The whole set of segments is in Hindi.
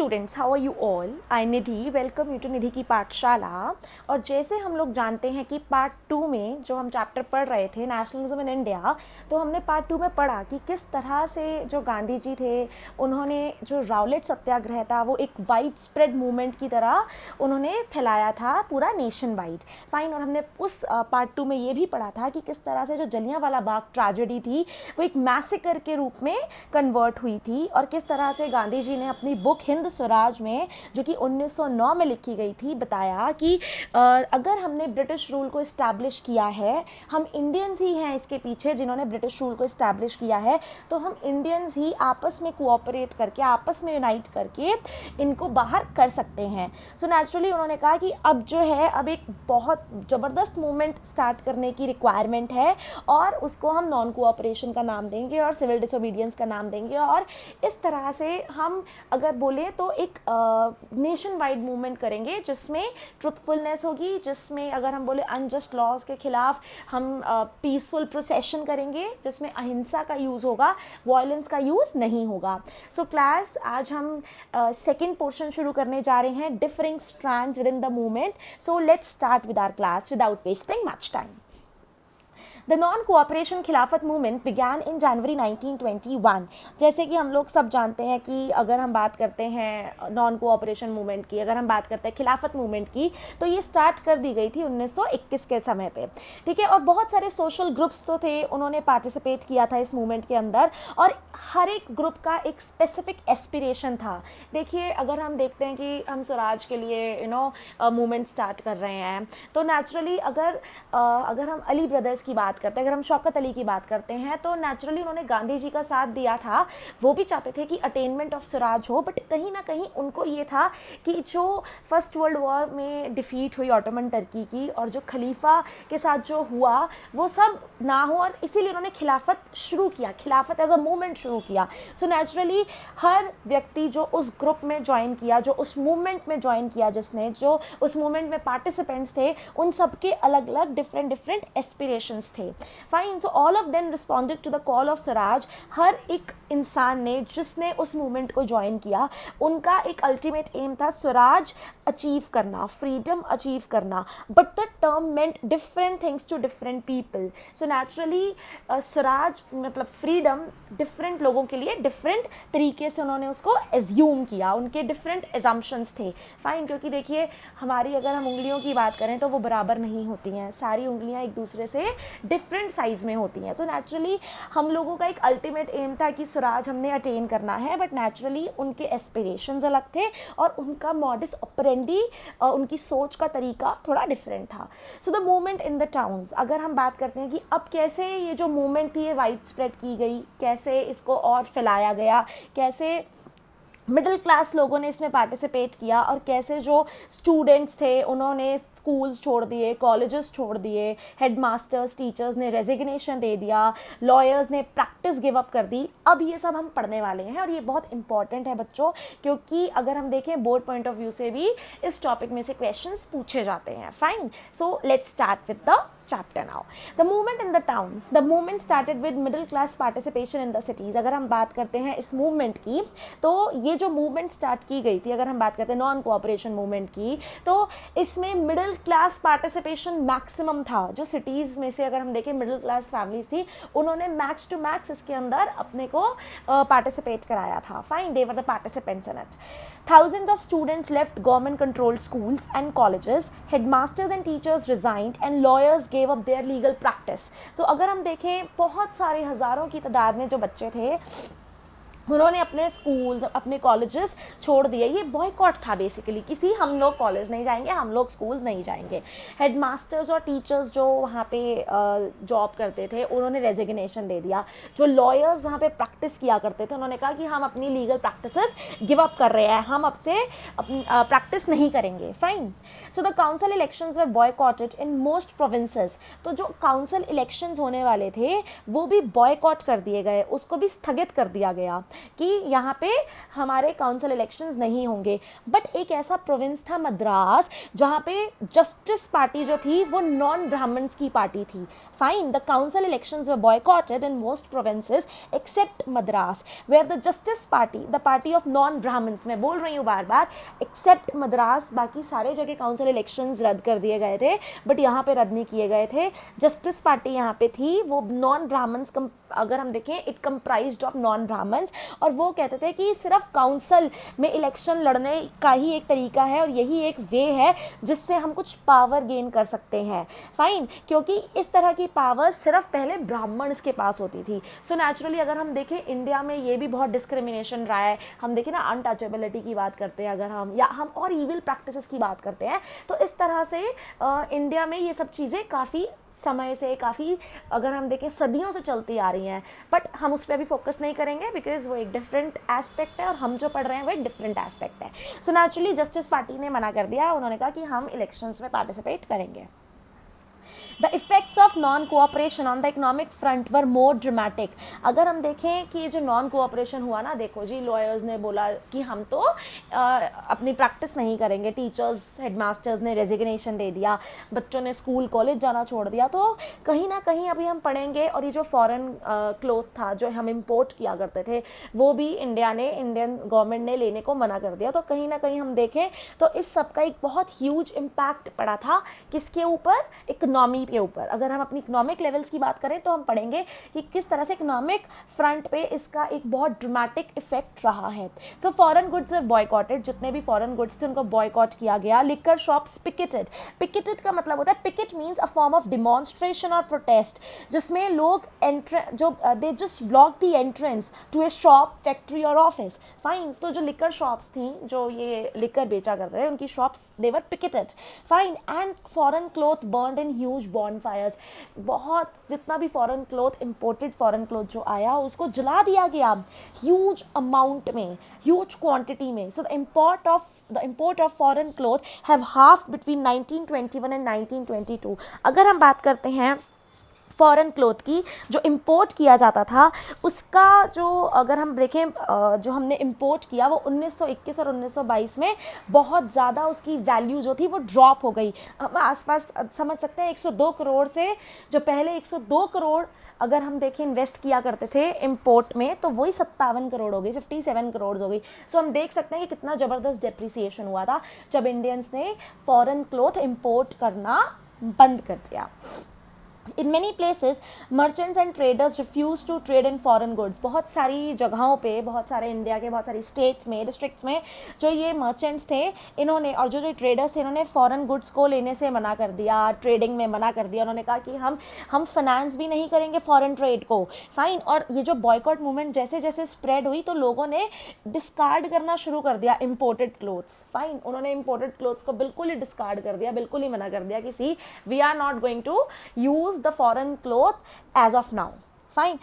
Students, how are you all? I Nidhi, welcome you to Nidhi की पाठशाला। और जैसे हम लोग जानते हैं कि पार्ट 2 में जो हम चैप्टर पढ़ रहे थे नेशनलिज्म इन इंडिया, तो हमने पार्ट 2 में पढ़ा कि किस तरह से जो गांधी जी थे उन्होंने जो रावलेट सत्याग्रह था वो एक वाइड स्प्रेड मूवमेंट की तरह उन्होंने फैलाया था पूरा नेशन वाइड। फाइन। और हमने उस पार्ट 2 में ये भी पढ़ा था कि किस तरह से जो जलियांवाला बाग ट्रेजेडी थी वो एक मैसेकर के रूप में कन्वर्ट हुई थी, और किस तरह से गांधी जी ने अपनी बुक हिंद स्वराज में, जो कि 1909 में लिखी गई थी, बताया कि अगर हमने ब्रिटिश रूल को इस्टेब्लिश किया है, हम इंडियंस ही हैं इसके पीछे जिन्होंने ब्रिटिश रूल को इस्टेब्लिश किया है, तो हम इंडियंस ही आपस में कोऑपरेट करके, आपस में यूनाइट करके इनको बाहर कर सकते हैं। सो नेचुरली उन्होंने कहा कि अब जो है, अब एक बहुत ज़बरदस्त मूवमेंट स्टार्ट करने की रिक्वायरमेंट है, और उसको हम नॉन कोऑपरेशन का नाम देंगे और सिविल डिसोबीडियंस का नाम देंगे। और इस तरह से हम अगर बोले तो एक नेशन वाइड मूवमेंट करेंगे जिसमें ट्रुथफुलनेस होगी, जिसमें अगर हम बोले अनजस्ट लॉज के खिलाफ हम पीसफुल प्रोसेशन करेंगे, जिसमें अहिंसा का यूज़ होगा, वायलेंस का यूज़ नहीं होगा। सो क्लास, आज हम सेकेंड पोर्शन शुरू करने जा रहे हैं, differing strands within the movement. So let's start with our class without wasting much time. The non-cooperation खिलाफत मूवमेंट began in January 1921। जैसे कि हम लोग सब जानते हैं कि अगर हम बात करते हैं नॉन कोऑपरेशन मूवमेंट की, अगर हम बात करते हैं खिलाफत मूवमेंट की, तो ये स्टार्ट कर दी गई थी 1921 के समय पे, ठीक है। और बहुत सारे सोशल ग्रुप्स तो थे, उन्होंने पार्टिसिपेट किया था इस मूवमेंट के अंदर, और हर एक ग्रुप का एक स्पेसिफिक एस्पिरेशन था। देखिए, अगर हम देखते हैं कि हम स्वराज के लिए मूवमेंट स्टार्ट कर रहे हैं, तो नेचुरली अगर हम अली ब्रदर्स की बात करते हैं, अगर हम शौकत अली की बात करते हैं, तो नेचुरली उन्होंने गांधी जी का साथ दिया था। वो भी चाहते थे कि अटेनमेंट ऑफ स्वराज हो, बट कहीं ना कहीं उनको ये था कि जो फर्स्ट वर्ल्ड वॉर में डिफीट हुई ऑटोमन टर्की की, और जो खलीफा के साथ जो हुआ वो सब ना हो, और इसीलिए उन्होंने खिलाफत शुरू किया, खिलाफत एज अ मूवमेंट शुरू किया। सो नेचुरली हर व्यक्ति जो उस ग्रुप में ज्वाइन किया, जो उस मूवमेंट में ज्वाइन किया, जिसने जो उस मूवमेंट में पार्टिसिपेंट्स थे, उन सबके अलग अलग डिफरेंट एस्पिरेशंस थे। Fine. So all of them responded to the call of Swaraj. हर एक इंसान ने, जिसने उस मूवमेंट को ज्वाइन किया, उनका एक अल्टीमेट एम था स्वराज अचीव करना, फ्रीडम अचीव करना, but the term meant different things to different people. So naturally swaraj मतलब फ्रीडम डिफरेंट लोगों के लिए डिफरेंट तरीके से उन्होंने उसको एज्यूम किया, उनके डिफरेंट एजम्पशंस थे। फाइन। क्योंकि देखिए, हमारी अगर हम उंगलियों की बात करें तो वो बराबर नहीं होती हैं, सारी उंगलियां एक दूसरे से डिफरेंट साइज में होती हैं। तो नेचुरली हम लोगों का एक अल्टीमेट एम था कि स्वराज हमने अटेन करना है, बट नेचुरली उनके एस्पिरेशंस अलग थे, और उनका मॉडस ऑपरेंडी, उनकी सोच का तरीका थोड़ा डिफरेंट था। So the movement in the towns, अगर हम बात करते हैं कि अब कैसे ये जो मूवमेंट थी ये वाइड स्प्रेड की गई, कैसे इसको और फैलाया गया, कैसे मिडिल क्लास लोगों ने इसमें पार्टिसिपेट किया, और कैसे जो स्टूडेंट्स थे उन्होंने स्कूल्स छोड़ दिए, कॉलेजेस छोड़ दिए, हेडमास्टर्स, टीचर्स ने रेजिग्नेशन दे दिया, लॉयर्स ने प्रैक्टिस गिव अप कर दी। अब ये सब हम पढ़ने वाले हैं, और ये बहुत इंपॉर्टेंट है बच्चों, क्योंकि अगर हम देखें बोर्ड पॉइंट ऑफ व्यू से भी इस टॉपिक में से क्वेश्चंस पूछे जाते हैं। Fine. So let's start with the chapter now. The movement in the towns. The movement started with middle class participation in the cities. अगर हम बात करते हैं इस मूवमेंट की, तो ये जो मूवमेंट स्टार्ट की गई थी, अगर हम बात करते हैं नॉन कोऑपरेशन मूवमेंट की, तो इसमें मिडिल क्लास पार्टिसिपेशन मैक्सिमम था। जो सिटीज में से अगर हम देखें मिडिल क्लास फैमिलीज थी, उन्होंने मैक्स टू मैक्स इसके अंदर अपने को पार्टिसिपेट कराया था। Fine. They were the participants in it. Thousands of students left government-controlled schools and colleges. Headmasters and teachers resigned, and lawyers gave up their legal practice. So अगर हम देखें, बहुत सारे हजारों की तादाद में जो बच्चे थे, उन्होंने अपने स्कूल्स, अपने कॉलेजेस छोड़ दिए। ये बॉयकॉट था बेसिकली, किसी हम लोग कॉलेज नहीं जाएंगे, हम लोग स्कूल्स नहीं जाएंगे। हेडमास्टर्स और टीचर्स जो वहाँ पे जॉब करते थे, उन्होंने रेजिग्नेशन दे दिया। जो लॉयर्स वहाँ पे प्रैक्टिस किया करते थे, उन्होंने कहा कि हम अपनी लीगल प्रैक्टिसेस गिव अप कर रहे हैं, हम अब से प्रैक्टिस नहीं करेंगे। Fine. So the council elections were boycotted in most provinces. तो जो काउंसिल इलेक्शंस होने वाले थे वो भी बॉयकॉट कर दिए गए, उसको भी स्थगित कर दिया गया। कि यहाँ पे हमारे काउंसिल इलेक्शंस नहीं होंगे। बट एक ऐसा प्रोविंस था मद्रास जहाँ पे जस्टिस पार्टी जो थी वो नॉन ब्राह्मण्स की पार्टी थी। Fine, the council elections were boycotted in most provinces except Madras where the Justice Party, the party of non Brahmins, मैं बोल रही हूँ बार बार, एक्सेप्ट मद्रास, बाकी सारे जगह काउंसिल इलेक्शंस रद्द कर दिए गए थे, बट यहाँ पे रद्द नहीं किए गए थे। जस्टिस पार्टी यहाँ पे थी, वो नॉन ब्राह्मण्स, अगर हम देखें it comprised of non Brahmins, और वो कहते थे कि सिर्फ काउंसिल में इलेक्शन लड़ने का ही एक तरीका है और यही एक वे है जिससे हम कुछ पावर गेन कर सकते हैं। फाइन, क्योंकि इस तरह की पावर सिर्फ पहले ब्राह्मण्स के पास होती थी। सो नेचुरली अगर हम देखें इंडिया में ये भी बहुत डिस्क्रिमिनेशन रहा है। हम देखें ना, अनटचेबिलिटी की बात करते हैं अगर हम, या हम और इविल प्रैक्टिसेस की बात करते हैं, तो इस तरह से इंडिया में ये सब चीज़ें काफ़ी समय से, काफ़ी अगर हम देखें सदियों से चलती आ रही हैं। बट हम उस पर भी फोकस नहीं करेंगे बिकॉज वो एक डिफरेंट एस्पेक्ट है और हम जो पढ़ रहे हैं वो एक डिफरेंट एस्पेक्ट है। सो नेचुरली जस्टिस पार्टी ने मना कर दिया, उन्होंने कहा कि हम इलेक्शंस में पार्टिसिपेट करेंगे। The effects of non-cooperation on the economic front were more dramatic. अगर हम देखें कि जो नॉन कोऑपरेशन हुआ ना, देखो जी, लॉयर्स ने बोला कि हम तो अपनी प्रैक्टिस नहीं करेंगे, टीचर्स, हेडमास्टर्स ने रेजिग्नेशन दे दिया, बच्चों ने स्कूल कॉलेज जाना छोड़ दिया, तो कहीं ना कहीं अभी हम पढ़ेंगे। और ये जो फॉरेन क्लोथ था जो हम इम्पोर्ट किया करते थे, वो भी इंडियन गवर्नमेंट ने लेने को मना कर दिया। तो कहीं ना कहीं हम देखें तो इस सब का एक बहुत ह्यूज इम्पैक्ट पड़ा था किसके ऊपर, इकोनॉमी के ऊपर। अगर हम अपनी इकोनॉमिक लेवल्स की बात करें तो हम पढ़ेंगे कि किस तरह से इकोनॉमिक फ्रंट पे इसका एक बहुत ड्रामेटिक इफेक्ट रहा है। So foreign goods were boycotted, जितने भी फॉरेन गुड्स थे उनको बॉयकॉट किया गया। लिकर शॉप्स पिकेटेड, पिकेटेड का मतलब होता है, picket means a form of demonstration और प्रोटेस्ट, जिसमें लोग they just block the entrance to a shop, factory और ऑफिस। फाइन, तो जो लिकर शॉप्स थी, जो ये लिकर बेचा करते थे, उनकी shops they were picketed. Fine, and foreign cloth burned in huge bonfires, बहुत जितना भी foreign cloth, imported foreign cloth जो आया उसको जला दिया गया ह्यूज अमाउंट में, ह्यूज क्वांटिटी में। So the import of foreign cloth have halved between 1921 and 1922। अगर हम बात करते हैं फॉरेन क्लोथ की, जो इंपोर्ट किया जाता था उसका, जो अगर हम देखें जो हमने इंपोर्ट किया वो 1921 और 1922 में बहुत ज़्यादा उसकी वैल्यू जो थी वो ड्रॉप हो गई। हम आसपास समझ सकते हैं 102 करोड़ से, जो पहले 102 करोड़ अगर हम देखें इन्वेस्ट किया करते थे इंपोर्ट में, तो वही 57 करोड़ हो गई, 57 करोड़ हो गई। सो हम देख सकते हैं कि कितना ज़बरदस्त डेप्रिसिएशन हुआ था जब इंडियंस ने फॉरेन क्लोथ इंपोर्ट करना बंद कर दिया। In many places, merchants and traders refuse to trade in foreign goods। बहुत सारी जगहों पे, बहुत सारे इंडिया के बहुत सारी स्टेट्स में, डिस्ट्रिक्ट्स में, जो ये मर्चेंट्स थे इन्होंने, और जो ट्रेडर्स थे, इन्होंने फॉरेन गुड्स को लेने से मना कर दिया, ट्रेडिंग में मना कर दिया। उन्होंने कहा कि हम फाइनेंस भी नहीं करेंगे फॉरेन ट्रेड को। फाइन, और ये जो बॉयकॉट मूवमेंट जैसे जैसे स्प्रेड हुई तो लोगों ने डिस्कार्ड करना शुरू कर दिया इंपोर्टेड क्लोथ्स। फाइन, उन्होंने इंपोर्टेड क्लोथ्स को बिल्कुल ही डिस्कार्ड कर दिया, बिल्कुल ही मना कर दिया कि see we are not going to use the foreign cloth as of now। fine,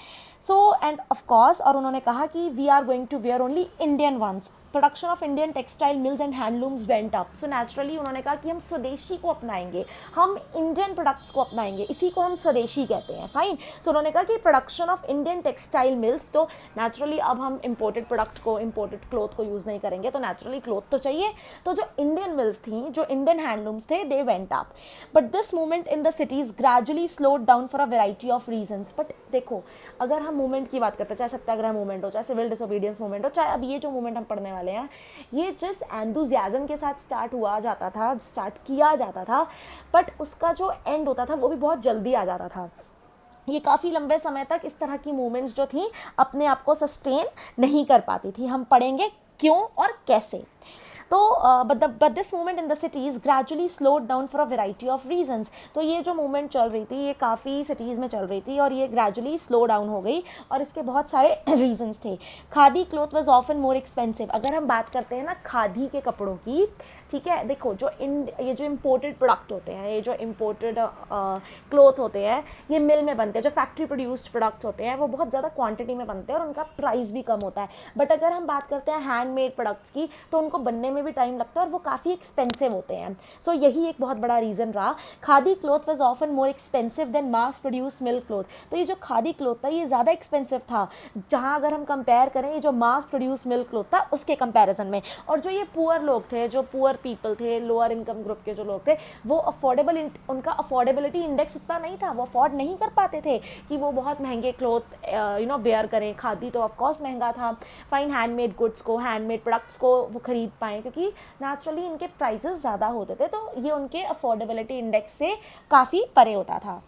so and of course, और उन्होंने कहा कि we are going to wear only Indian ones। Production of Indian textile mills and handlooms went up. So naturally उन्होंने कहा कि हम स्वदेशी को अपनाएंगे, हम इंडियन प्रोडक्ट्स को अपनाएंगे, इसी को हम स्वदेशी कहते हैं। फाइन, सो उन्होंने कहा कि production of Indian textile mills, तो नेचुरली अब हम इंपोर्टेड प्रोडक्ट को, इंपोर्टेड क्लोथ को यूज नहीं करेंगे, तो नेचुरली क्लोथ तो चाहिए। तो जो इंडियन मिल्स थी, जो इंडियन हैंडलूम्स थे, they went up. But this movement in the cities gradually slowed down for a variety of reasons. But देखो, अगर हम मूवमेंट की बात करते हैं, चाहे सत्याग्रह मूवमेंट हो, चाहे सिविल डिसोबीडियंस मूवमेंट हो, चाहे अब ये जो मूवमेंट हम पढ़ने वाले हैं, ये जिस एंथुजियाज्म के साथ स्टार्ट किया जाता था, बट उसका जो एंड होता था वो भी बहुत जल्दी आ जाता था। ये काफ़ी लंबे समय तक इस तरह की मूवमेंट्स जो थी अपने आप को सस्टेन नहीं कर पाती थी। हम पढ़ेंगे क्यों और कैसे। तो but this movement in the cities gradually slowed down for a variety of reasons. तो ये जो मूवमेंट चल रही थी ये काफ़ी सिटीज़ में चल रही थी और ये ग्रेजुअली स्लो डाउन हो गई, और इसके बहुत सारे रीजंस थे। Khadi cloth was often more expensive. अगर हम बात करते हैं ना खादी के कपड़ों की, ठीक है, देखो ये जो इम्पोर्टेड प्रोडक्ट होते हैं, ये जो इम्पोर्टेड क्लोथ होते हैं, ये मिल में बनते हैं। जो फैक्ट्री प्रोड्यूस्ड प्रोडक्ट्स होते हैं वो बहुत ज़्यादा क्वांटिटी में बनते हैं और उनका प्राइस भी कम होता है। बट अगर हम बात करते हैं हैंडमेड प्रोडक्ट्स की, तो उनको बनने में भी टाइम लगता है और वो काफ़ी एक्सपेंसिव होते हैं. सो यही एक बहुत बड़ा रीज़न रहा. Khadi cloth was often more expensive then mass produce mill cloth. तो ये जो खादी क्लॉथ था ये ज़्यादा एक्सपेंसिव था जहाँ अगर हम कंपेयर करें ये जो मास प्रोड्यूस मिल्क क्लॉथ था उसके कंपैरिजन में. और जो ये पुअर लोग थे, जो पुअर पीपल थे, लोअर इनकम ग्रुप के जो लोग थे, वो उनका अफोर्डेबिलिटी इंडेक्स उतना नहीं था, वो अफोर्ड नहीं कर पाते थे कि वो बहुत महंगे क्लोथ बेयर करें. खादी तो ऑफकोर्स महंगा था. फाइन, हैंडमेड गुड्स को, हैंडमेड प्रोडक्ट्स को वो खरीद पाएँ क्योंकि नेचुरली इनके प्राइसेस ज़्यादा होते थे, तो ये उनके अफोर्डेबिलिटी इंडेक्स से काफ़ी परे होता था.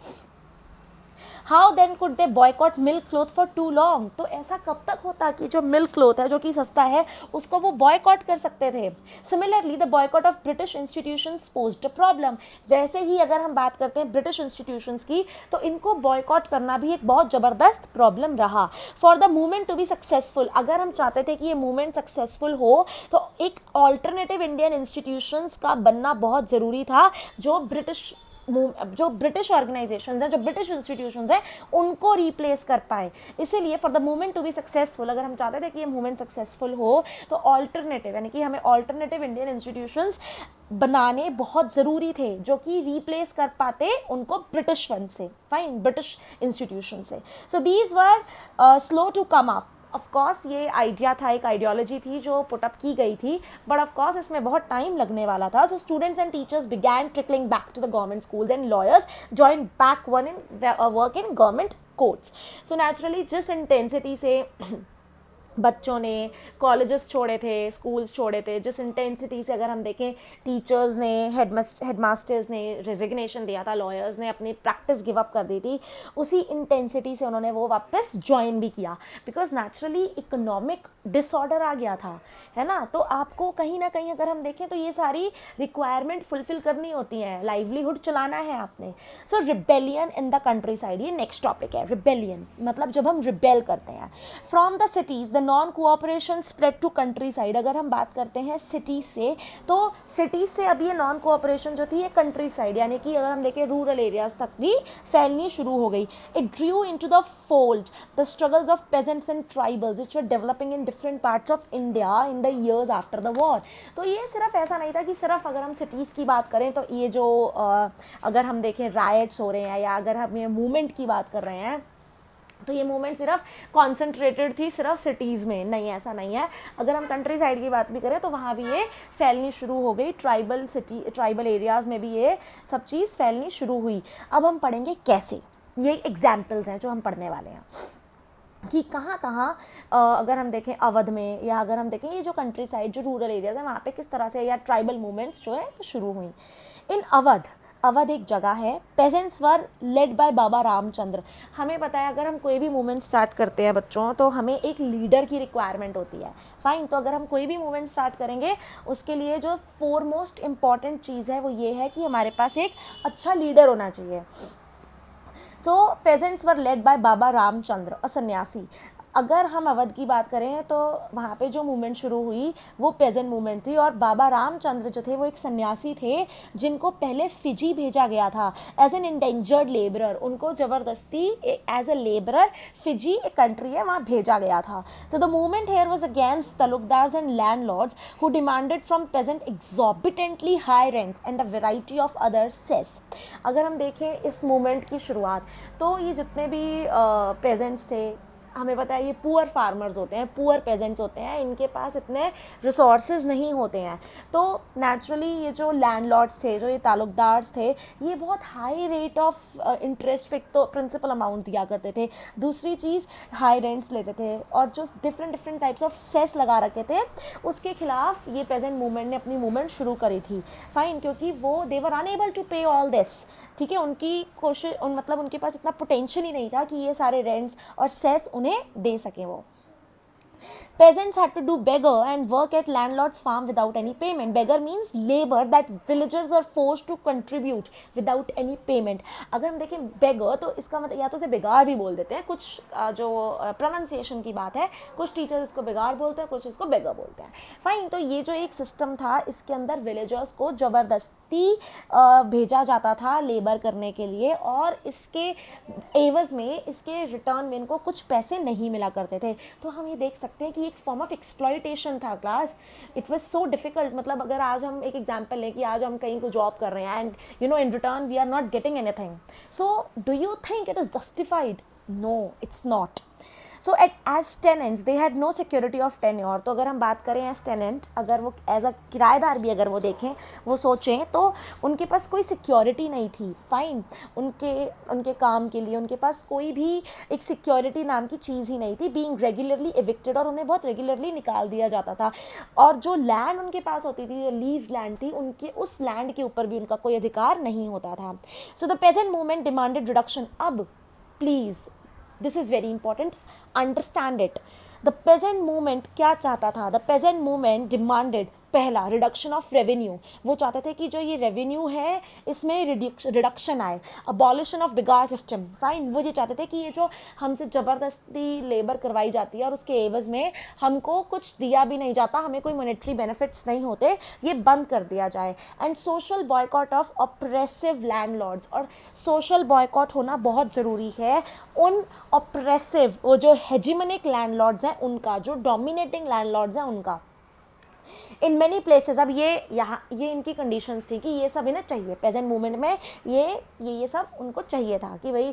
How then could they boycott milk cloth for too long. तो ऐसा कब तक होता कि जो मिल्क क्लोथ है जो कि सस्ता है उसको वो बॉयकॉट कर सकते थे. Similarly the boycott of British institutions posed a problem. वैसे ही अगर हम बात करते हैं ब्रिटिश इंस्टीट्यूशंस की तो इनको बॉयकॉट करना भी एक बहुत ज़बरदस्त प्रॉब्लम रहा. For the movement to be successful, अगर हम चाहते थे कि ये मूवमेंट सक्सेसफुल हो तो एक ऑल्टरनेटिव इंडियन इंस्टीट्यूशंस का बनना बहुत ज़रूरी था जो ब्रिटिश ऑर्गेनाइजेशन है, जो ब्रिटिश इंस्टीट्यूशंस है, उनको रिप्लेस कर पाए. इसीलिए for the movement to be successful, अगर हम चाहते थे कि ये मूवमेंट सक्सेसफुल हो तो ऑल्टरनेटिव यानी कि हमें ऑल्टरनेटिव इंडियन इंस्टीट्यूशंस बनाने बहुत ज़रूरी थे जो कि रिप्लेस कर पाते उनको ब्रिटिश वन से, फाइन, ब्रिटिश इंस्टीट्यूशन से. So these were slow to come up. Of course ये आइडिया था, एक आइडियोलॉजी थी जो पुटअप की गई थी, बट ऑफकोर्स इसमें बहुत टाइम लगने वाला था. So students and teachers began trickling back to the government schools and lawyers join back work in government courts. So naturally जिस इंटेंसिटी से बच्चों ने कॉलेजेस छोड़े थे, स्कूल्स छोड़े थे, जिस इंटेंसिटी से अगर हम देखें टीचर्स ने, हेडमास्टर्स ने रेजिग्नेशन दिया था, लॉयर्स ने अपनी प्रैक्टिस गिव अप कर दी थी, उसी इंटेंसिटी से उन्होंने वो वापस ज्वाइन भी किया बिकॉज नेचुरली इकोनॉमिक डिसऑर्डर आ गया था, है ना. तो आपको कहीं ना कहीं अगर हम देखें तो ये सारी रिक्वायरमेंट फुलफिल करनी होती हैं, लाइवलीहुड चलाना है आपने. So rebellion in the countryside, ये नेक्स्ट टॉपिक है. रिबेलियन मतलब जब हम रिबेल करते हैं. From the cities the non cooperation spread to countryside. अगर हम बात करते हैं सिटी से तो सिटीज से अब ये नॉन कोऑपरेशन जो थी ये कंट्री साइड यानी कि अगर हम देखें रूरल एरियाज तक भी फैलनी शुरू हो गई. It Drew into the fold the struggles of pageants and tribals which were developing in different parts of India in the years after the war. तो ये सिर्फ ऐसा नहीं था कि सिर्फ अगर हम सिटीज की बात करें तो ये जो अगर हम देखें राइट्स हो रहे हैं या अगर हम ये मूवमेंट की बात कर रहे हैं तो ये मूवमेंट सिर्फ कॉन्सेंट्रेटेड थी सिर्फ सिटीज़ में, नहीं, ऐसा नहीं है. अगर हम कंट्री साइड की बात भी करें तो वहाँ भी ये फैलनी शुरू हो गई. ट्राइबल एरियाज़ में भी ये सब चीज़ फैलनी शुरू हुई. अब हम पढ़ेंगे कैसे, ये एग्जाम्पल्स हैं जो हम पढ़ने वाले हैं कि कहाँ कहाँ अगर हम देखें अवध में या अगर हम देखें ये जो कंट्री साइड जो रूरल एरियाज है वहाँ पे किस तरह से या ट्राइबल मूवमेंट्स जो है वो शुरू हुई. इन अवध एक जगह है. पेजेंट्स वर लेड बाय बाबा रामचंद्र. हमें पता है अगर हम कोई भी मूवमेंट स्टार्ट करते हैं बच्चों तो हमें एक लीडर की रिक्वायरमेंट होती है, फाइन. तो अगर हम कोई भी मूवमेंट स्टार्ट करेंगे उसके लिए जो फोरमोस्ट इंपॉर्टेंट चीज़ है वो ये है कि हमारे पास एक अच्छा लीडर होना चाहिए. सो पेजेंट्स वर लेड बाय बाबा रामचंद्र, अ सन्यासी. अगर हम अवध की बात करें तो वहाँ पे जो मूवमेंट शुरू हुई वो पेजेंट मूवमेंट थी और बाबा रामचंद्र जो थे वो एक सन्यासी थे जिनको पहले फिजी भेजा गया था एज एन इंडेंजर्ड लेबरर. उनको ज़बरदस्ती एज ए लेबरर फिजी एक कंट्री है वहाँ भेजा गया था. So the movement here was against talukdars and landlords who demanded from peasant exorbitantly high rents and a variety of other cess. अगर हम देखें इस मूवमेंट की शुरुआत तो ये जितने भी पेजेंट्स थे, हमें पता है ये पुअर फार्मर्स होते हैं, पुअर पेजेंट्स होते हैं, इनके पास इतने रिसोर्सेज नहीं होते हैं. तो नेचुरली ये जो लैंडलॉर्ड्स थे, जो ये तालुकदार्स थे, ये बहुत हाई रेट ऑफ इंटरेस्ट पे तो प्रिंसिपल अमाउंट दिया करते थे. दूसरी चीज़ हाई रेंट्स लेते थे और जो डिफरेंट टाइप्स ऑफ सेस लगा रखे थे उसके खिलाफ ये प्रेजेंट मूवमेंट ने अपनी मूवमेंट शुरू करी थी, फाइन. क्योंकि वो दे वर अनएबल टू पे ऑल दिस, ठीक है. उनकी कोशिश मतलब उनके पास इतना पोटेंशियल ही नहीं था कि ये सारे रेंट्स और सेस उन्हें दे सके. वो peasants had to do beggar and work at landlord's farm without any payment. Beggar means labor that villagers were forced to contribute without any payment. अगर हम देखें beggar तो इसका मतलब या तो उसे बेगार भी बोल देते हैं, कुछ जो प्रोनाउंसिएशन की बात है, कुछ टीचर्स इसको बेगार बोलते हैं, कुछ इसको beggar बोलते हैं, फाइन. तो ये जो एक सिस्टम था इसके अंदर विलेजर्स को व्यक्ति भेजा जाता था लेबर करने के लिए, और इसके एवज में, इसके रिटर्न में इनको कुछ पैसे नहीं मिला करते थे। तो हम ये देख सकते हैं कि एक फॉर्म ऑफ एक्सप्लॉयटेशन था class. It was so difficult. मतलब अगर आज हम एक एग्जांपल लें कि आज हम कहीं को जॉब कर रहे हैं and you know in return we are not getting anything, so do you think it is justified? No, it's not. So at as tenants they had no security of tenure. तो अगर हम बात करें एज टेनेंट, अगर वो एज अ किराएदार भी अगर वो देखें, वो सोचें, तो उनके पास कोई सिक्योरिटी नहीं थी। फाइन, उनके उनके काम के लिए उनके पास कोई भी एक सिक्योरिटी नाम की चीज़ ही नहीं थी, बीइंग रेगुलरली एविक्टेड, और उन्हें बहुत रेगुलरली निकाल दिया जाता था। और जो लैंड उनके पास होती थी, जो लीज लैंड थी, उनके उस लैंड के ऊपर भी उनका कोई अधिकार नहीं होता था। So the peasant movement demanded reduction. अब please, this is very important, understand it. The peasant movement क्या चाहता था? द पेजेंट मूवमेंट डिमांडेड, पहला, रिडक्शन ऑफ रेवेन्यू। वो चाहते थे कि जो ये रेवेन्यू है इसमें रिडक्शन आए। अबॉलिशन ऑफ बिगार सिस्टम। फाइन, वो ये चाहते थे कि ये जो हमसे जबरदस्ती लेबर करवाई जाती है और उसके एवज में हमको कुछ दिया भी नहीं जाता, हमें कोई मॉनेटरी बेनिफिट्स नहीं होते, ये बंद कर दिया जाए। And social boycott of oppressive landlords. और सोशल बॉयकॉट होना बहुत जरूरी है उन ऑप्रेसिव, वो जो हेजिमनिक लैंडलॉर्ड्स हैं उनका, जो डोमिनेटिंग लैंडलॉर्ड्स हैं उनका। इन मेनी प्लेसेस, अब ये इनकी कंडीशंस थी कि ये सब इन्हें चाहिए प्रेजेंट मूवमेंट में, ये सब उनको चाहिए था कि भाई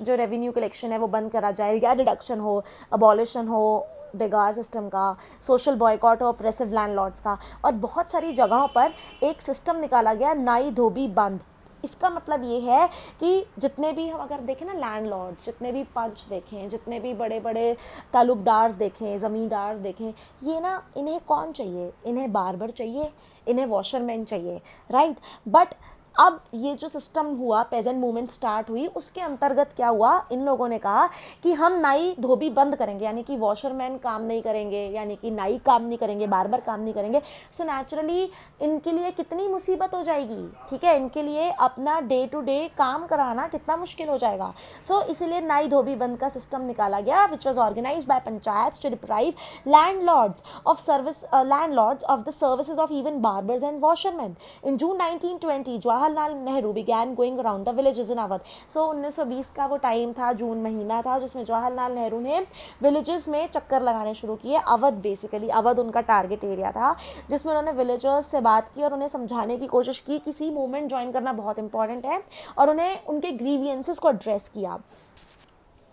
जो रेवेन्यू कलेक्शन है वो बंद करा जाए, या रिडक्शन हो, अबॉलिशन हो बेगार सिस्टम का, सोशल बॉयकॉट हो ऑप्रेसिव लैंडलॉर्ड्स का। और बहुत सारी जगहों पर एक सिस्टम निकाला गया, नाई धोबी बंद। इसका मतलब ये है कि जितने भी हम अगर देखें ना लैंडलॉर्ड्स, जितने भी पंच देखें, जितने भी बड़े बड़े तालुकदार देखें, ज़मींदार देखें, ये ना, इन्हें कौन चाहिए? इन्हें बार्बर चाहिए, इन्हें वॉशरमैन चाहिए, राइट। बट अब ये जो सिस्टम हुआ, पेजेंट मूवमेंट स्टार्ट हुई, उसके अंतर्गत क्या हुआ, इन लोगों ने कहा कि हम नाई धोबी बंद करेंगे, यानी कि वॉशरमैन काम नहीं करेंगे, यानी कि नाई काम नहीं करेंगे, बार्बर काम नहीं करेंगे। सो नेचुरली इनके लिए कितनी मुसीबत हो जाएगी, ठीक है, इनके लिए अपना डे टू डे काम कराना कितना मुश्किल हो जाएगा। सो इसीलिए नाई धोबी बंद का सिस्टम निकाला गया, which was organised by panchayat to deprive landlords of the services of even barbers and washerman. In June 1920 Jawaharlal Nehru began going around the villages in Awadh. सो 1920 का वो टाइम था, जून महीना था, जिसमें जवाहरलाल नेहरू ने विलेजेस में चक्कर लगाने शुरू किए। अवध, बेसिकली अवध उनका टारगेट एरिया था, जिसमें उन्होंने विलेजर्स से बात की और उन्हें समझाने की कोशिश की, किसी मूवमेंट ज्वाइन करना बहुत इंपॉर्टेंट है, और उन्हें उनके ग्रीवियंसेस को एड्रेस किया।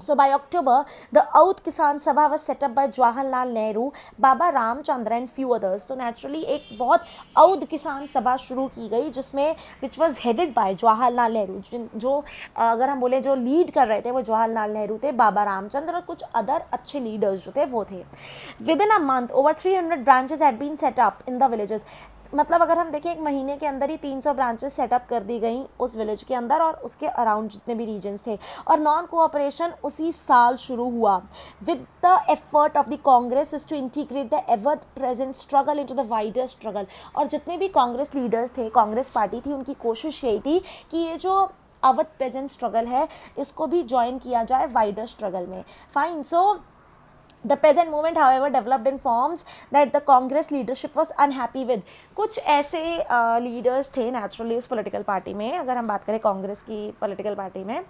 So by October, the Audh Kisan Sabha was set up by Jawaharlal Nehru, Baba Ramchandra and few others. तो naturally एक बहुत औध किसान सभा शुरू की गई, जिसमें which was headed by Jawaharlal Nehru. जो अगर हम बोले जो लीड कर रहे थे वो जवाहरलाल नेहरू थे, बाबा रामचंद्र और कुछ अदर अच्छे लीडर्स जो थे वो थे। Within a month, over 300 branches had been set up in the villages. मतलब अगर हम देखें एक महीने के अंदर ही 300 ब्रांचेस सेटअप कर दी गई उस विलेज के अंदर और उसके अराउंड जितने भी रीजन्स थे। और नॉन कोऑपरेशन उसी साल शुरू हुआ, with the effort of the Congress to integrate the ever present struggle into the wider struggle. और जितने भी कांग्रेस लीडर्स थे, कांग्रेस पार्टी थी, उनकी कोशिश यही थी कि ये जो अवध प्रेजेंट स्ट्रगल है इसको भी ज्वाइन किया जाए वाइडर स्ट्रगल में। Fine, so The peasant movement, however, developed in forms that the Congress leadership was unhappy with. कुछ ऐसे लीडर्स थे नेचुरली उस पॉलिटिकल पार्टी में, अगर हम बात करें कांग्रेस की पॉलिटिकल पार्टी में,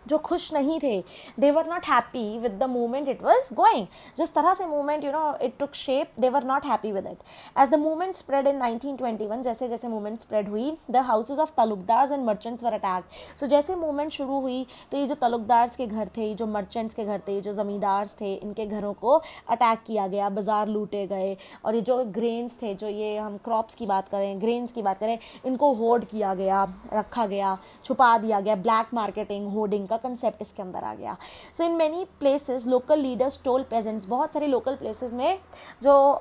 जो खुश नहीं थे। They were not happy with the movement it was going. जिस तरह से movement it took shape, they were not happy with it. As the movement spread in 1921, जैसे जैसे मूवमेंट स्प्रेड हुई, the houses of talukdars and merchants were attacked. सो जैसे मूवमेंट शुरू हुई तो ये जो तालुकदार्स के घर थे, जो मर्चेंट्स के घर थे, जो जमींदार्स थे, इनके घरों को अटैक किया गया, बाजार लूटे गए। और ये जो ग्रेन्स थे, जो ये हम क्रॉप्स की बात करें, ग्रेन्स की बात करें, इनको होर्ड किया गया, रखा गया, छुपा दिया गया। ब्लैक मार्केटिंग, होर्डिंग का कंसेप्ट इसके अंदर आ गया। So in many places local leaders told peasants, बहुत सारे लोकल प्लेसेस में जो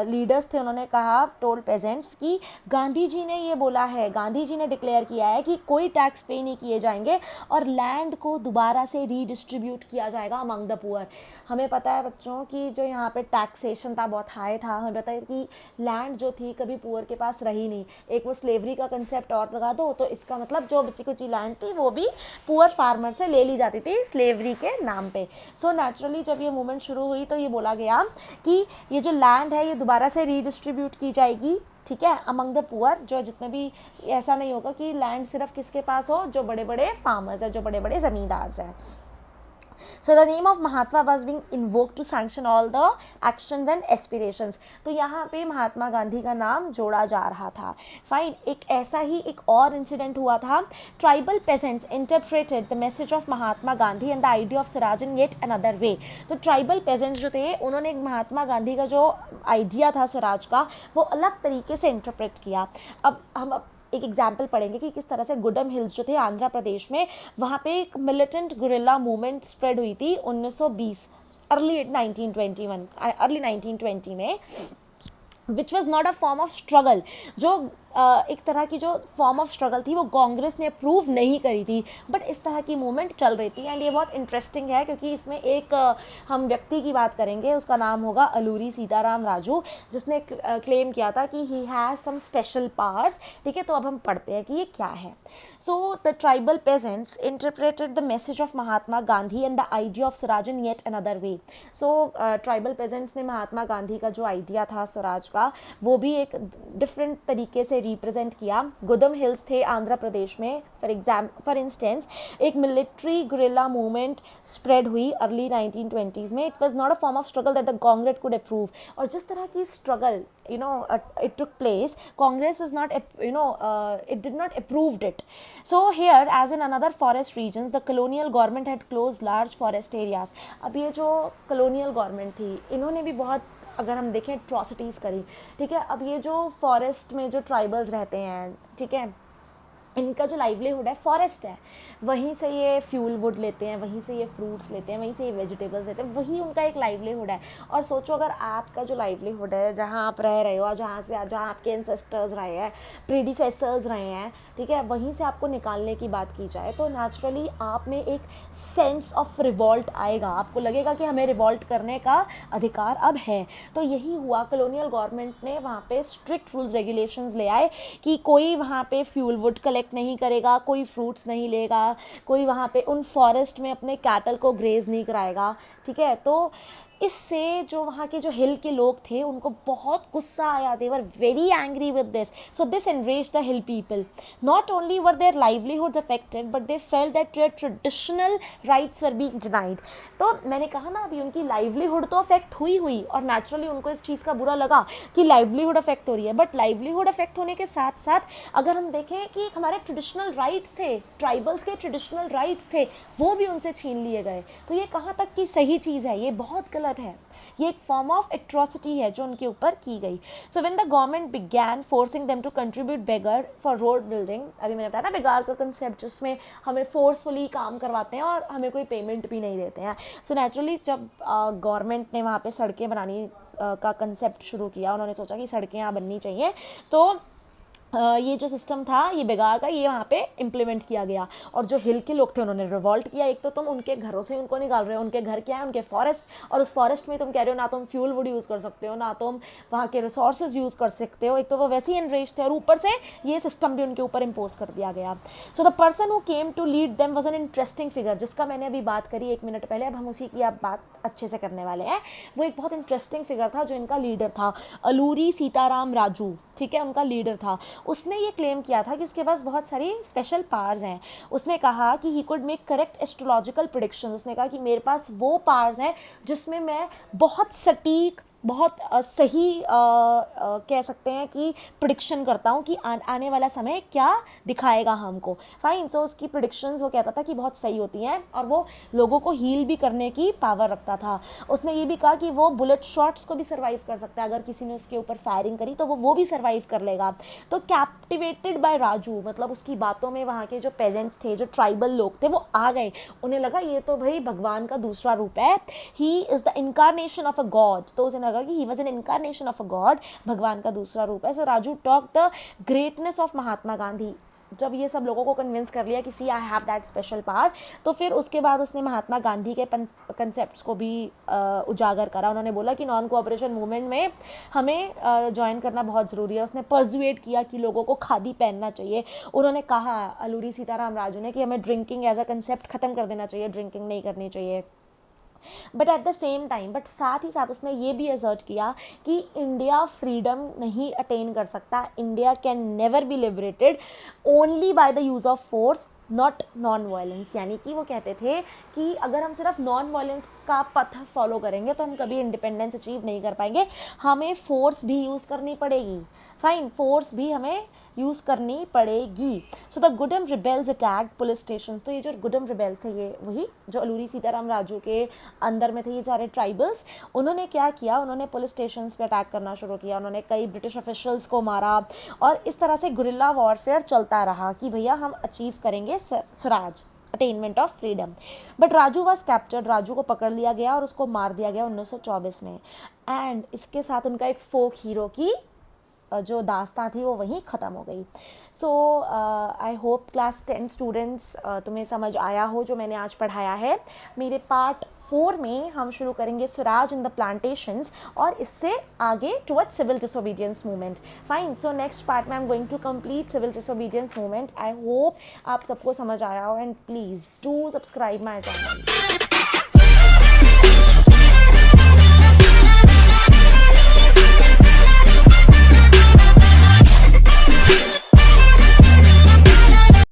लीडर्स थे उन्होंने कहा, टोल्ड पेजेंट्स, कि गांधी जी ने ये बोला है, गांधी जी ने डिक्लेयर किया है कि कोई टैक्स पे नहीं किए जाएंगे और लैंड को दोबारा से रीडिस्ट्रीब्यूट किया जाएगा अमंग द पुअर। हमें पता है बच्चों कि जो यहाँ पे टैक्सेशन था बहुत हाई था। हमें पता है कि लैंड जो थी कभी पुअर के पास रही नहीं। एक वो स्लेवरी का कंसेप्ट और लगा दो तो इसका मतलब जो बची कुची लैंड थी वो भी पुअर फार्मर से ले ली जाती थी स्लेवरी के नाम पे। सो नेचुरली जब ये मूवमेंट शुरू हुई तो ये बोला गया कि ये जो लैंड है ये दोबारा से रीडिस्ट्रीब्यूट की जाएगी ठीक है, अमंग द पुअर, जो जितने भी, ऐसा नहीं होगा कि लैंड सिर्फ किसके पास हो, जो बड़े बड़े फार्मर्स है, जो बड़े बड़े जमींदार हैं. So the name of Mahatma was being invoked to sanction all the actions and aspirations. तो यहाँ पे महात्मा गांधी का नाम जोड़ा जा रहा था. फाइन. एक ऐसा ही एक और इंसिडेंट हुआ था. Tribal peasants interpreted the message of Mahatma Gandhi and the idea of Swaraj in yet another way. तो ट्राइबल peasants जो थे, उन्होंने महात्मा गांधी का जो आइडिया था स्वराज का, वो अलग तरीके से इंटरप्रेट किया. अब हम एक एग्जाम्पल पढ़ेंगे कि किस तरह से गुडम हिल्स जो थे आंध्र प्रदेश में, वहां पे एक मिलिटेंट गुरिल्ला मूवमेंट स्प्रेड हुई थी 1920, अर्ली 1920 में, which was not a form of struggle. जो एक तरह की जो फॉर्म ऑफ स्ट्रगल थी वो कांग्रेस ने अप्रूव नहीं करी थी, बट इस तरह की मूवमेंट चल रही थी. एंड ये बहुत इंटरेस्टिंग है क्योंकि इसमें एक हम व्यक्ति की बात करेंगे, उसका नाम होगा अलूरी सीताराम राजू, जिसने क्लेम किया था कि he has some special powers. ठीक है, तो अब हम पढ़ते हैं कि ये क्या है. So the tribal peasants interpreted the message of Mahatma Gandhi and the idea of Swaraj in yet another way. So tribal peasants ने महात्मा गांधी का जो आइडिया था स्वराज का, वो भी एक डिफरेंट तरीके से रिप्रेजेंट किया. गुदम हिल्स थे आंध्र प्रदेश में. फॉर इंस्टेंस एक मिलिट्री गुरिल्ला मूवमेंट स्प्रेड हुई अर्ली 1920s में. It was not a form of struggle that the Congress could approve. और जिस तरह की struggle it took place, Congress was not it did not approved it. So here, as in another forest regions, the colonial government had closed large forest areas. अब ये जो colonial government थी, इन्होंने भी बहुत, अगर हम देखें, atrocities करी. ठीक है, अब ये जो फॉरेस्ट में जो ट्राइबल्स रहते हैं, ठीक है, इनका जो लाइवलीहुड है फॉरेस्ट है, वहीं से ये फ्यूल वुड लेते हैं, वहीं से ये फ्रूट्स लेते हैं, वहीं से ये वेजिटेबल्स लेते हैं, वही उनका एक लाइवलीहुड है. और सोचो अगर आपका जो लाइवलीहुड है, जहाँ आप रह रहे हो, जहाँ आपके एंसेस्टर्स रहे हैं, प्रीडिसेसर्स रहे हैं, ठीक है, वहीं से आपको निकालने की बात की जाए, तो नेचुरली आप में एक सेंस ऑफ रिवॉल्ट आएगा. आपको लगेगा कि हमें रिवॉल्ट करने का अधिकार अब है. तो यही हुआ, कॉलोनियल गवर्नमेंट ने वहाँ पे स्ट्रिक्ट रूल्स रेगुलेशंस ले आए कि कोई वहाँ पे फ्यूल वुड कलेक्ट नहीं करेगा, कोई फ्रूट्स नहीं लेगा, कोई वहाँ पे उन फॉरेस्ट में अपने कैटल को ग्रेज नहीं कराएगा. ठीक है, तो इससे जो वहाँ के जो हिल के लोग थे, उनको बहुत गुस्सा आया. They were very angry with this. So this enraged the hill people. Not only were their livelihood affected, but they felt that their traditional rights were being denied. तो मैंने कहा ना अभी, उनकी लाइवलीहुड तो अफेक्ट हुई और नेचुरली उनको इस चीज़ का बुरा लगा कि लाइवलीहुड अफेक्ट हो रही है. बट लाइवलीहुड अफेक्ट होने के साथ साथ अगर हम देखें कि हमारे ट्रेडिशनल राइट्स थे, ट्राइबल्स के ट्रेडिशनल राइट्स थे, वो भी उनसे छीन लिए गए. तो ये कहाँ तक की सही चीज़ है? ये बहुत गलत है. ये एक फॉर्म ऑफ एट्रोसिटी है जो उनके ऊपर की गई. So when the government began forcing them to contribute begar for road building, अभी मैंने बताया ना बेगार का कंसेप्ट, जिसमें हमें फोर्सफुली काम करवाते हैं और हमें कोई पेमेंट भी नहीं देते हैं. सो नेचुरली जब गवर्नमेंट ने वहाँ पे सड़कें बनानी का कंसेप्ट शुरू किया, उन्होंने सोचा कि सड़कें यहाँ बननी चाहिए, तो ये जो सिस्टम था ये बेगार का, ये वहाँ पे इम्प्लीमेंट किया गया. और जो हिल के लोग थे उन्होंने रिवॉल्ट किया. एक तो तुम उनके घरों से उनको निकाल रहे हो, उनके घर क्या है, उनके फॉरेस्ट, और उस फॉरेस्ट में तुम कह रहे हो ना तुम फ्यूल वुड यूज़ कर सकते हो, ना तुम वहाँ के रिसोर्सेज यूज़ कर सकते हो. एक तो वो वैसे ही एनरेज थे और ऊपर से ये सिस्टम भी उनके ऊपर इम्पोज कर दिया गया. So the person who came to lead them was an interesting figure, जिसका मैंने अभी बात करी 1 मिनट पहले. अब हम उसी की आप बात अच्छे से करने वाले हैं. वो एक बहुत इंटरेस्टिंग फिगर था जो इनका लीडर था, अलूरी सीताराम राजू. ठीक है, उनका लीडर था. उसने ये क्लेम किया था कि उसके पास बहुत सारी स्पेशल पावर्स हैं. उसने कहा कि he could make correct astrological prediction. उसने कहा कि मेरे पास वो पावर्स हैं जिसमें मैं बहुत सटीक, बहुत सही कह सकते हैं कि प्रिडिक्शन करता हूँ कि आने वाला समय क्या दिखाएगा हमको. फाइन. सो उसकी प्रिडिक्शंस वो कहता था कि बहुत सही होती हैं और वो लोगों को हील भी करने की पावर रखता था. उसने ये भी कहा कि वो बुलेट शॉट्स को भी सर्वाइव कर सकता है. अगर किसी ने उसके ऊपर फायरिंग करी तो वो भी सर्वाइव कर लेगा. तो कैप्टिवेटेड बाय राजू, मतलब उसकी बातों में वहाँ के जो पेजेंट्स थे, जो ट्राइबल लोग थे, वो आ गए. उन्हें लगा ये तो भाई भगवान का दूसरा रूप है, he is the incarnation of a god. तो उसे लगा कि he was an incarnation of a god, भगवान का दूसरा रूप है. So Raju talk the greatness of Mahatma Gandhi. जब ये सब लोगों को कन्विंस कर लिया कि see I have that special power, तो फिर उसके बाद उसने महात्मा गांधी के कंसेप्ट्स को भी उजागर करा. उन्होंने बोला कि नॉन कोऑपरेशन मूवमेंट में हमें ज्वाइन करना बहुत ज़रूरी है. उसने परसुएट किया कि लोगों को खादी पहनना चाहिए. उन्होंने कहा, अलूरी सीताराम राजू ने, कि हमें ड्रिंकिंग एज अ कंसेप्ट खत्म कर देना चाहिए, ड्रिंकिंग नहीं करनी चाहिए. But at the same time, but साथ ही साथ उसने ये भी असर्ट किया कि इंडिया फ्रीडम नहीं अटेन कर सकता, India can never be liberated only by the use of force, not non violence. यानी कि वो कहते थे कि अगर हम सिर्फ नॉन वायलेंस का पथ फॉलो करेंगे तो हम कभी इंडिपेंडेंस अचीव नहीं कर पाएंगे, हमें फोर्स भी यूज करनी पड़ेगी। फाइन, फोर्स भी हमें यूज करनी पड़ेगी। So the Gudem rebels attacked police station. तो ये जो गुडम रिबेल्स थे, ये वही जो अलूरी सीताराम राजू के अंदर में थे, ये सारे ट्राइबल्स, उन्होंने क्या किया, उन्होंने पुलिस स्टेशन पे अटैक करना शुरू किया, उन्होंने कई ब्रिटिश ऑफिशियल्स को मारा, और इस तरह से गुरिल्ला वॉरफेयर चलता रहा कि भैया हम अचीव करेंगे Swaraj, attainment of freedom. But Raju was captured, Raju को पकड़ लिया गया और उसको मार दिया गया 1924 में। एंड इसके साथ उनका एक फोक हीरो की जो दास्तां थी वो वहीं ख़त्म हो गई। सो आई होप क्लास 10 स्टूडेंट्स तुम्हें समझ आया हो जो मैंने आज पढ़ाया है। मेरे पार्ट 4 में हम शुरू करेंगे स्वराज इन द प्लांटेशंस, और इससे आगे towards civil disobedience movement. Fine, so next part में I am going to complete civil disobedience movement. I hope आप सबको समझ आया हो, and please do subscribe my channel.